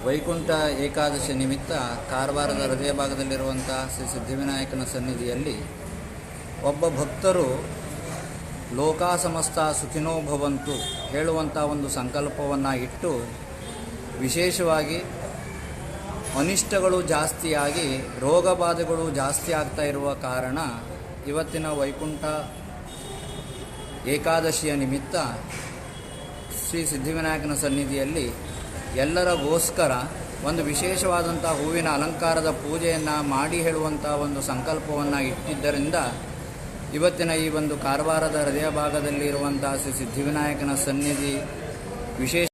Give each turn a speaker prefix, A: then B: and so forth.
A: ವೈಕುಂಠ ಏಕಾದಶಿ ನಿಮಿತ್ತ ಕಾರವಾರದ ಹೃದಯ ಭಾಗದಲ್ಲಿರುವಂಥ ಶ್ರೀ ಸಿದ್ಧಿವಿನಾಯಕನ ಸನ್ನಿಧಿಯಲ್ಲಿ ಒಬ್ಬ ಭಕ್ತರು ಲೋಕಾ ಸಮಸ್ತ ಸುಖಿನೋ ಭವಂತು ಹೇಳುವಂಥ ಒಂದು ಸಂಕಲ್ಪವನ್ನು ಇಟ್ಟು ವಿಶೇಷವಾಗಿ ಅನಿಷ್ಟಗಳು ಜಾಸ್ತಿಯಾಗಿ ರೋಗ ಬಾಧೆಗಳು ಜಾಸ್ತಿ ಆಗ್ತಾ ಇರುವ ಕಾರಣ ಇವತ್ತಿನ ವೈಕುಂಠ ಏಕಾದಶಿಯ ನಿಮಿತ್ತ ಶ್ರೀ ಸಿದ್ಧಿವಿನಾಯಕನ ಸನ್ನಿಧಿಯಲ್ಲಿ ಎಲ್ಲರಿಗೋಸ್ಕರ ಒಂದು ವಿಶೇಷವಾದಂಥ ಹೂವಿನ ಅಲಂಕಾರದ ಪೂಜೆಯನ್ನು ಮಾಡಿ ಹೇಳುವಂಥ ಒಂದು ಸಂಕಲ್ಪವನ್ನು ಇಟ್ಟಿದ್ದರಿಂದ ಇವತ್ತಿನ ಈ ಒಂದು ಕಾರವಾರದ ಹೃದಯ ಭಾಗದಲ್ಲಿರುವಂಥ ಶ್ರೀ ಸಿದ್ಧಿವಿನಾಯಕನ ಸನ್ನಿಧಿ ವಿಶೇಷ